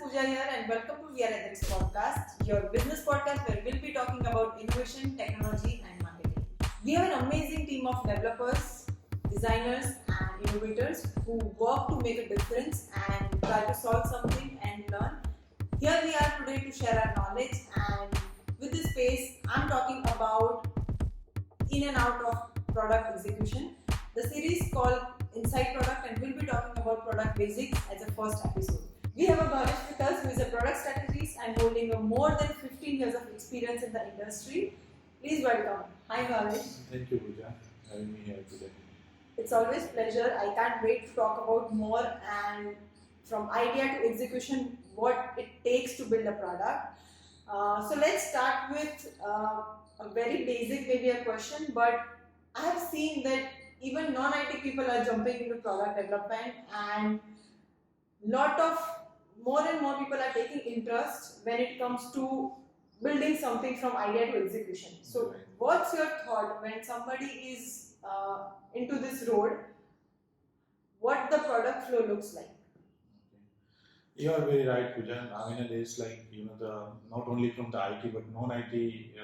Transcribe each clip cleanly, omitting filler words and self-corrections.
Pooja here and welcome to VR Ethics Podcast, your business podcast where we'll be talking about innovation, technology and marketing. We have an amazing team of developers, designers and innovators who work to make a difference and try to solve something and learn. Here we are today to share our knowledge, and with this space I'm talking about in and out of product execution. The series called Inside Product, and we'll be talking about product basics as a first episode. We have a Bhavesh with us who is a product strategist and holding a more than 15 years of experience in the industry. Please welcome. Hi Bhavesh. Thank you, Pooja, having me here today. It's always pleasure. I can't wait to talk about more and from idea to execution what it takes to build a product. So let's start with a very basic maybe a question, but I have seen that even non-IT people are jumping into product development, and more and more people are taking interest when it comes to building something from idea to execution. So Right. what's your thought when somebody is into this road, what the product flow looks like? You are very right, Pooja. Nowadays, not only from the IT but non-IT,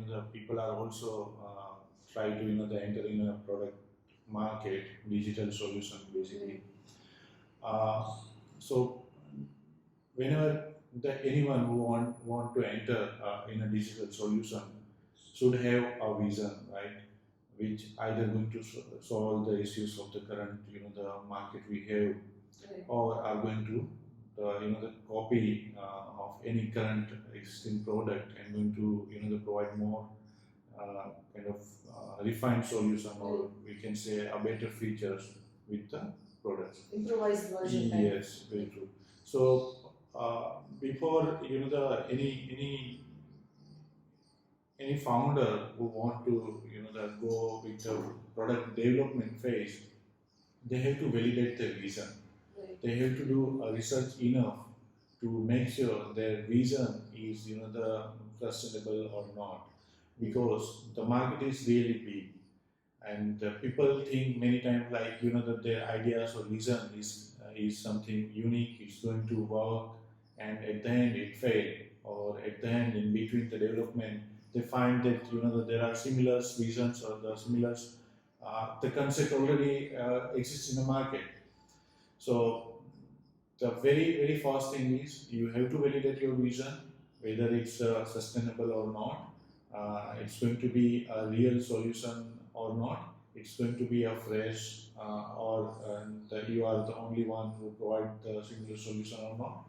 the people are also try to the enter in a product market, digital solution basically. So whenever anyone who want to enter in a digital solution should have a vision, right? Which either going to solve the issues of the current the market we have, Right. or are going to the copy of any current existing product and going to provide more kind of refined solution, or we can say a better features with the products. Improvised version. Right? Yes, very true. So before the any founder who want to go with the product development phase, they have to validate their vision. Right. They have to do a research enough to make sure their vision is the sustainable or not, because the market is really big, and people think many times like that their ideas or vision is something unique, it's going to work, and at the end it failed, or at the end in between the development they find that that there are similar visions or the similar the concept already exists in the market. So the very first thing is you have to validate your vision, whether it's sustainable or not, it's going to be a real solution or not, it's going to be a fresh or that you are the only one who provide the similar solution or not.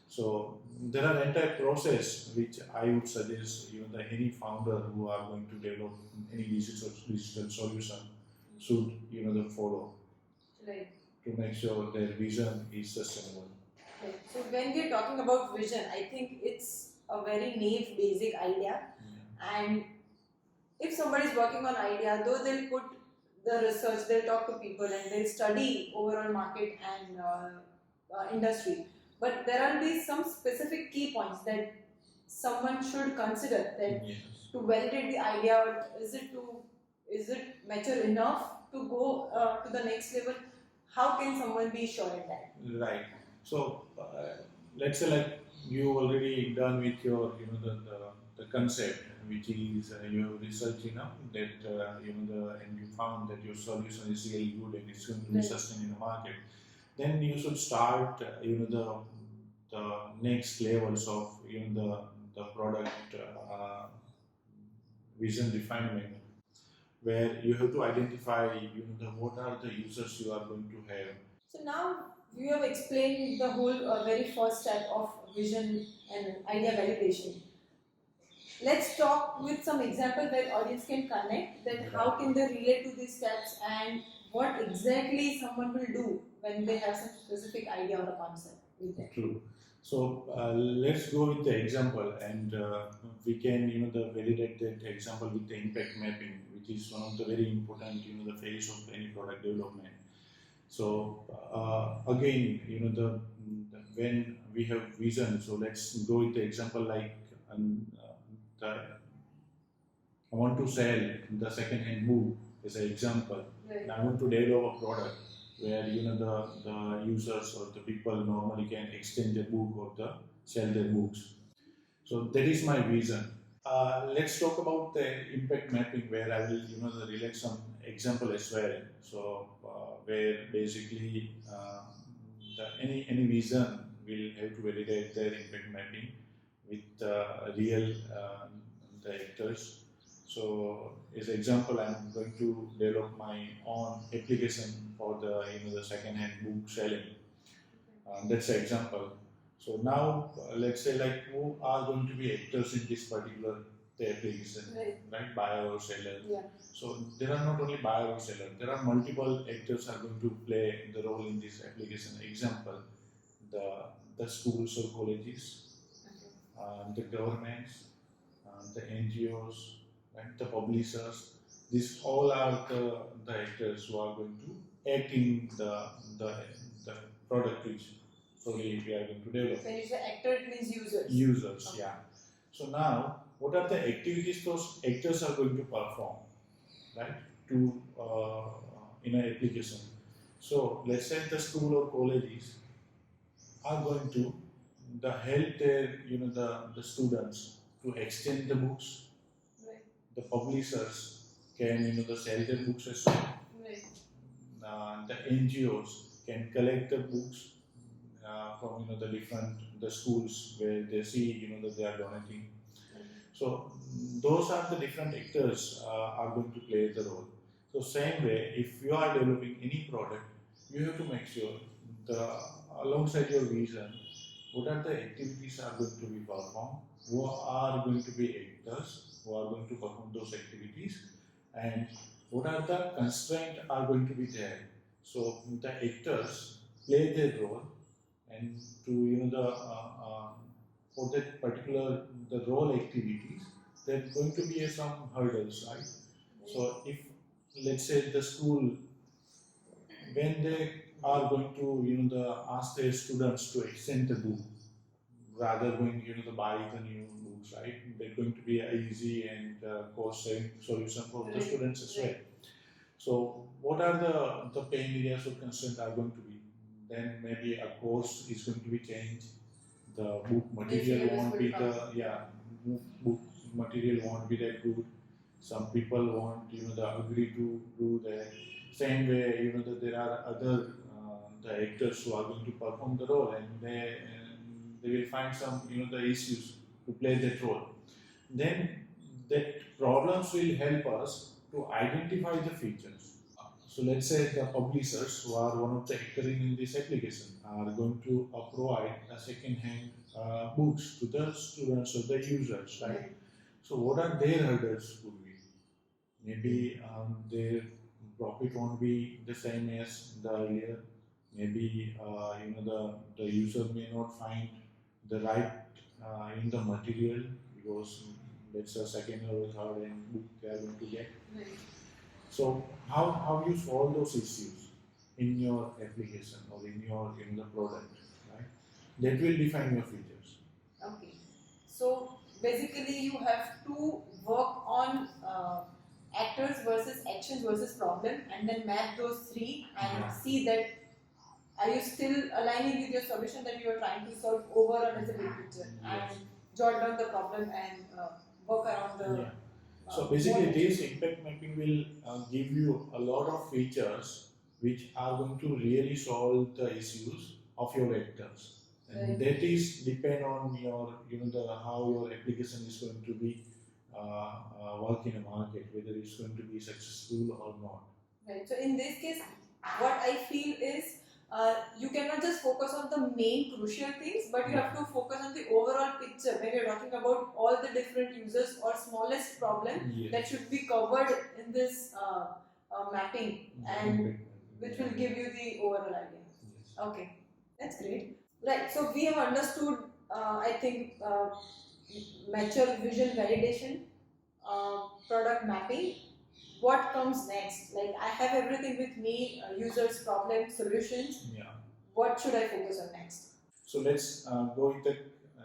So there are entire process which I would suggest that any founder who are going to develop any digital solution should the follow Right. to make sure their vision is sustainable. Right. So when we're talking about vision, I think it's a very naive basic idea, and if somebody is working on idea, though they'll put the research, they'll talk to people and they'll study overall market and industry, but there will be some specific key points that someone should consider that Yes. to validate the idea, or is it mature enough to go to the next level? How can someone be sure in that? Right. So let's say like you already done with your the concept, which is you have researched enough that and you found that your solution is really good and it's going to be Right. sustained in the market. Then you should start the next levels of the product vision refinement, where you have to identify what are the users you are going to have. So now you have explained the whole very first step of vision and idea validation. Let's talk with some example where audience can connect that how can they relate to these steps and what exactly someone will do when they have some specific idea or a concept with them. True. So let's go with the example, and we can validate that example with the impact mapping, which is one of the very important the phase of any product development. So again when we have vision, so let's go with the example like I want to sell the second hand book as an example. Right. And I want to develop a product where the users or the people normally can exchange a book or sell their books. So that is my vision. Let's talk about the impact mapping, where I will relate some example as well. So where basically any vision will have to validate their impact mapping with real the actors. So as example, I'm going to develop my own application for the second-hand book selling. That's an example. So now let's say like who are going to be actors in this particular application, right? Buyer or seller. Yeah. So there are not only buyer or seller. There are multiple actors are going to play the role in this application. Example, the schools or colleges, the governments, the NGOs, and the publishers. These all are the actors who are going to act in the product which probably we are going to develop. When you say actor, it means users. Users, Okay. yeah. So now, what are the activities those actors are going to perform, right? To in an application. So let's say the school or colleges are going to help their the students to exchange the books. Right. The publishers can sell their books as well. Right. The NGOs can collect the books from the different the schools where they see that they are donating. So those are the different actors are going to play the role. So same way, if you are developing any product, you have to make sure alongside your vision, what are the activities are going to be performed, who are going to be actors, who are going to perform those activities, and what are the constraints are going to be there. So the actors play their role, and to for that particular the role activities, there's going to be some hurdles, right? So if let's say the school, when they are going to ask their students to exchange the book rather going to buy the new books, right? They're going to be an easy and cost saving solution for the students as well. So what are the pain areas or concerns are going to be? Then maybe a course is going to be changed. The book material won't be book material won't be that good. Some people won't agree to do that. Same way that there are other the actors who are going to perform the role, and they will find some the issues to play that role. Then that problems will help us to identify the features. So let's say the publishers who are one of the actors in this application are going to provide a second-hand books to the students or the users, right? So what are their hurdles could be? Maybe their profit won't be the same as the earlier. Maybe the user may not find the right in the material because that's a second or third hand book they are going to get. Right. So how you solve those issues in your application or in the product, right? That will define your features. Okay. So basically, you have to work on actors versus actions versus problem, and then map those three and see that are you still aligning with your solution that you are trying to solve overall as a big picture, and jot down the problem and work around the. So basically, this impact mapping will give you a lot of features which are going to really solve the issues of your actors, and that is depend on your how your application is going to be work in a market, whether it's going to be successful or not. Right. So in this case, what I feel is you cannot just focus on the main crucial things, but you have to focus on the overall picture when you're talking about all the different users or smallest problem that should be covered in this mapping, and which will give you the overall idea. Okay, that's great. Right, so we have understood, I think, mature vision validation, product mapping. What comes next? Like, I have everything with me, users, problems, solutions. What should I focus on next? So let's go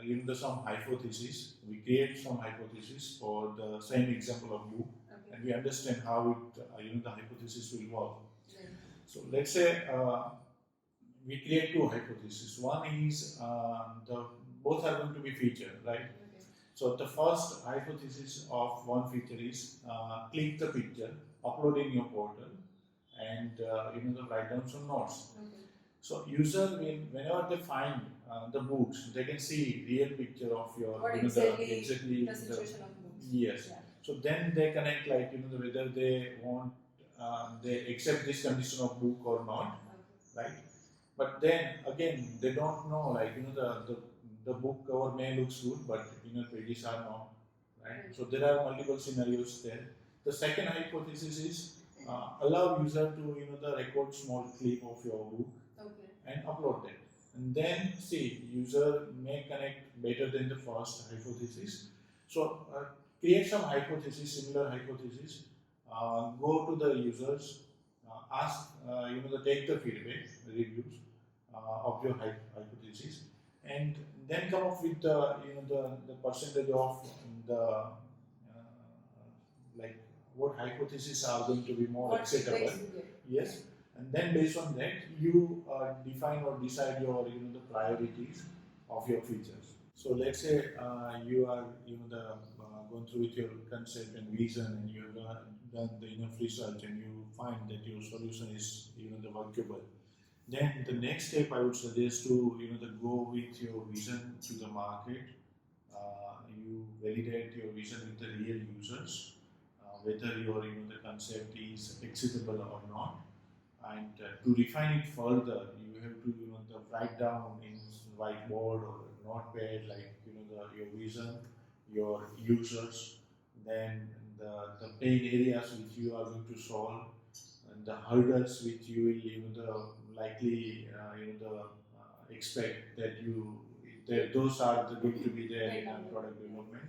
into some hypotheses. We create some hypotheses for the same example of book, and we understand how it, the hypothesis will work. So let's say we create two hypotheses. One is the both are going to be featured, right? Okay. So the first hypothesis of one feature is click the picture, upload in your portal, and write down some notes. Okay. So user will, whenever they find the books, they can see real picture of your What exactly the situation of books. yes. Yeah. So then they connect like whether they want they accept this condition of book or not, Okay. right? But then again they don't know like the book cover may looks good, but pages are not, right? So there are multiple scenarios there. The second hypothesis is allow user to the record small clip of your book Okay. and upload that. And then see user may connect better than the first hypothesis. So create some hypothesis, similar hypothesis. Go to the users, ask take the feedback, reviews of your hypothesis, and then come up with the percentage of the like what hypotheses are going to be more What acceptable. feedbacks you get. Yes, and then based on that you define or decide your the priorities of your features. So let's say you are going through with your concept and vision, and you have done the enough research, and you find that your solution is the workable. Then the next step I would suggest to go with your vision to the market. You validate your vision with the real users, whether your the concept is acceptable or not. And to refine it further, you have to write down in whiteboard or notepad like your vision, your users, then the pain areas which you are going to solve, and the hurdles which you will the likely expect that those are going to be there in product development,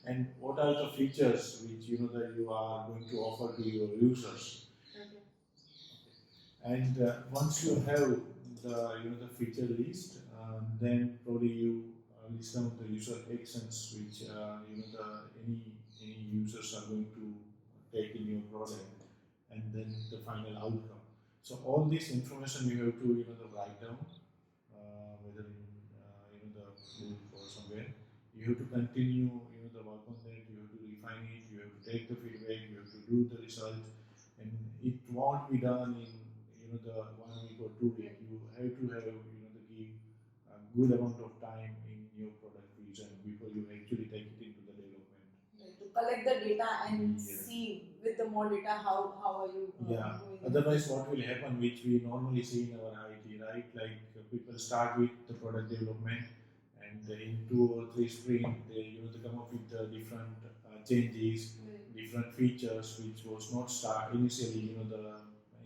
and what are the features which that you are going to offer to your users. Okay. And once you have the the feature list, then probably you list down the user actions which any users are going to take in your product, and then the final outcome. So all this information you have to write down, whether in the book or somewhere. You have to continue the work on that. You have to refine it. You have to take the feedback. You have to do the research, and it won't be done in the 1 week or 2 weeks. You have to have give a good amount of time in your product vision before you actually take it into the development. Right, to collect the data and Yeah. see with the more data how are you Yeah. going. Otherwise, what will happen, which we normally see in our IT, right? Like people start with the product development, and in 2 or 3 sprints, they they come up with different changes, Right. different features, which was not initially the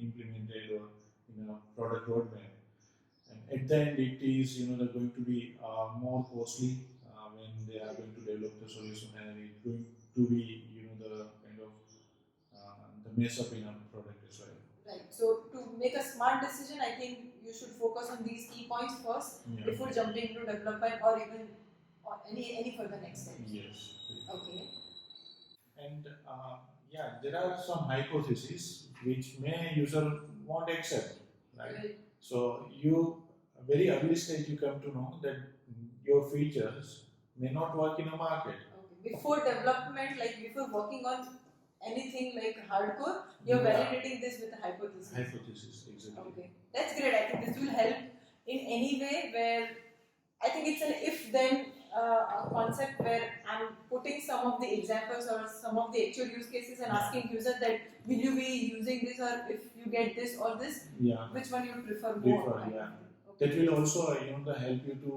implemented or in a product roadmap. And at the end, it is going to be more costly when they are going to develop the solution, and it's going to be the kind of the mess up in a product as well. Right. So to make a smart decision, I think you should focus on these key points first Yeah. before jumping to development or even or any further next steps. Yes. Okay. And yeah, there are some hypotheses which may user won't accept, right? Right. So you, very early stage, you come to know that your features may not work in a market. Okay. Before development, like before working on anything like hardcore, you're Yeah. validating this with a hypothesis. Hypothesis, exactly. Okay, that's great. I think this will help in any way where I think it's an if-then concept where I'm putting some of the examples or some of the actual use cases and asking user that will you be using this, or if you get this or this, Yeah. which one you prefer more? Prefer, yeah. Okay. That will also help you to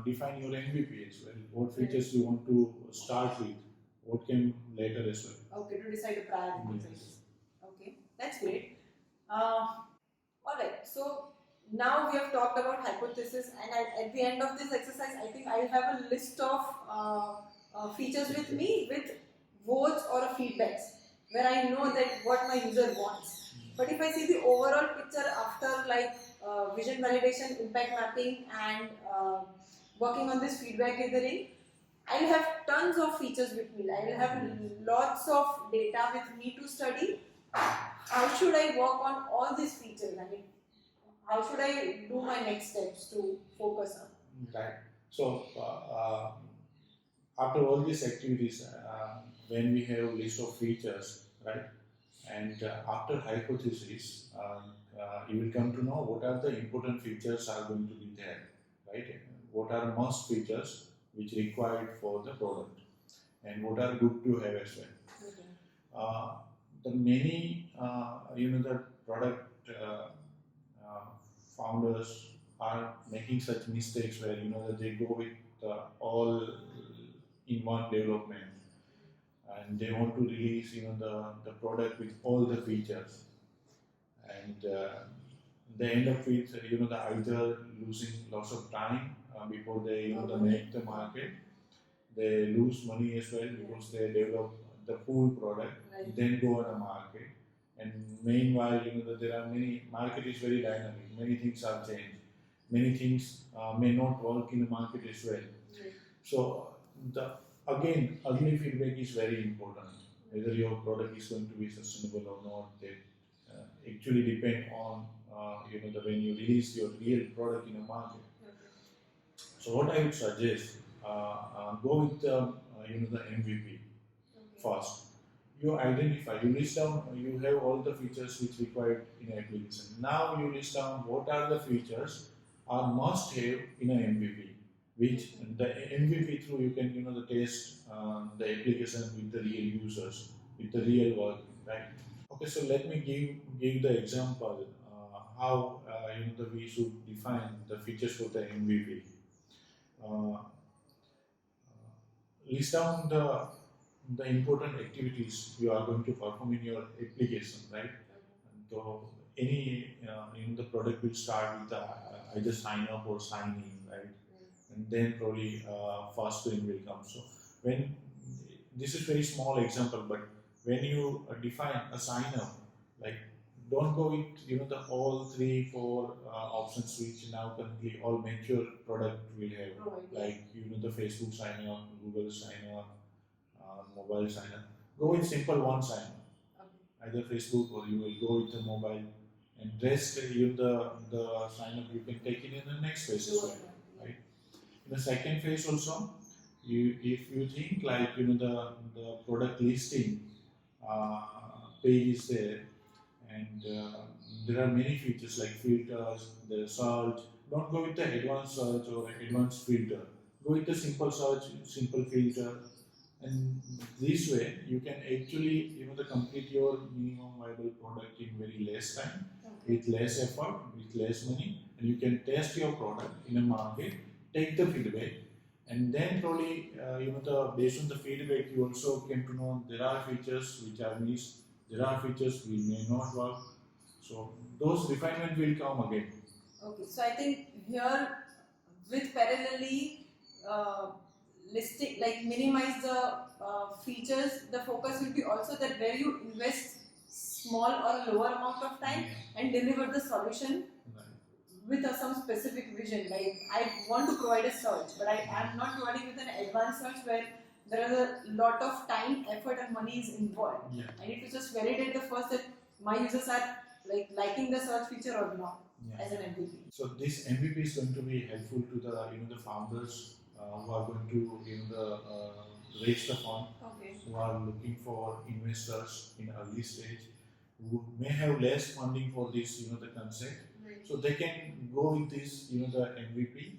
define your MVP as well. What features you want to start with, what came later as well. Okay, to decide a priority. Yes. Okay, that's great. All right, so now we have talked about hypothesis, and at the end of this exercise, I think I have a list of features with me with votes or feedbacks where I know that what my user wants. But if I see the overall picture after like vision validation, impact mapping, and working on this feedback gathering, I'll have tons of features with me. I will have lots of data with me to study. how should I work on all these features? I mean, how should I do my next steps to focus on? Right. So after all these activities, when we have list of features, right, and after hypothesis, you will come to know what are the important features are going to be there, right? What are must features which required for the product, and what are good to have as well. Okay. The many, the product founders are making such mistakes where that they go with all in one development, and they want to release the product with all the features, and they end up with the either losing lots of time before they they make the market. They lose money as well because they develop the full product, Right. then go on a market, and meanwhile that there are many, market is very dynamic, many things are changed, many things may not work in the market as well. Right. So the again early feedback is very important. Whether your product is going to be sustainable or not, they actually depend on when you release your real product in a market. So what I would suggest, go with the MVP first. You identify, you list down, you have all the features which required in an application. Now you list down what are the features are must have in an MVP, which the MVP through you can the test the application with the real users, with the real work, right? Okay, so let me give the example how we should define the features for the MVP. Uh, list down the important activities you are going to perform in your application, right? And so any in the product will start with either sign up or sign in, right? And then probably fast screen will come. So when this is very small example, but when you define a sign up, like don't go with the all 3-4 options which now currently all mature product will have, like the Facebook sign up, Google sign up, mobile sign up. Go with simple one sign up, either Facebook or you will go with the mobile, and rest the sign up you can take it in the next phase as well, right? In the second phase also, if you think like the product listing page is there, and there are many features like filters, the search. Don't go with the advanced search or advanced filter. Go with the simple search, simple filter, and this way you can actually complete your minimum viable product in very less time, with less effort, with less money, and you can test your product in a market, take the feedback, and then probably based on the feedback you also came to know there are features which are missed, there are features which may not work. So those refinement will come again. Okay, so I think here with parallelly listing, like minimize the features, the focus will be also that where you invest small or lower amount of time and deliver the solution with some specific vision. Like I want to provide a search, but I am not providing with an advanced search where there is a lot of time, effort, and money is involved. I need to just validate the first that my users are liking the search feature or not as an MVP. So this MVP is going to be helpful to the founders who are going to raise the fund, who are looking for investors in early stage, who may have less funding for this the concept. So they can go with this the MVP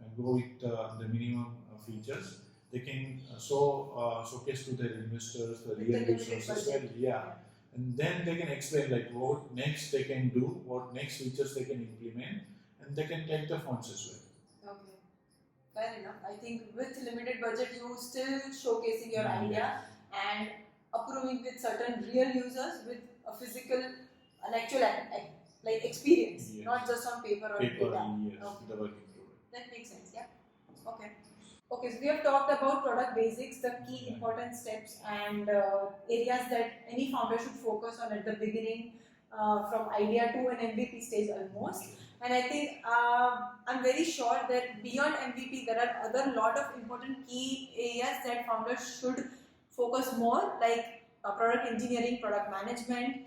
and go with the minimum features. They can showcase to their investors the real users as well. And then they can explain like what next they can do, what next features they can implement, and they can take the funds as well. Okay, fair enough. I think with limited budget, you still showcasing your idea and approving with certain real users with a physical, an actual experience, not just on paper or data. Yes, the working product. That makes sense. Yeah. Okay. Okay, so we have talked about product basics, the key important steps and areas that any founder should focus on at the beginning, from idea to an MVP stage almost. And I think I'm very sure that beyond MVP, there are other lot of important key areas that founders should focus more, like product engineering, product management,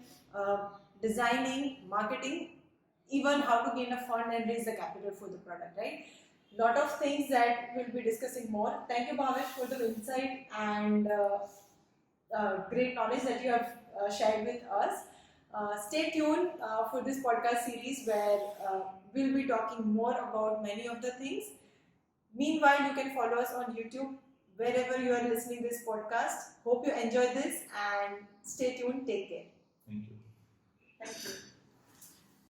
designing, marketing, even how to gain a fund and raise the capital for the product, right? Lot of things that we'll be discussing more. Thank you, Bhavesh, for the insight and great knowledge that you have shared with us. Stay tuned for this podcast series where we'll be talking more about many of the things. Meanwhile, you can follow us on YouTube wherever you are listening this podcast. Hope you enjoy this and stay tuned. Take care. Thank you. Thank you.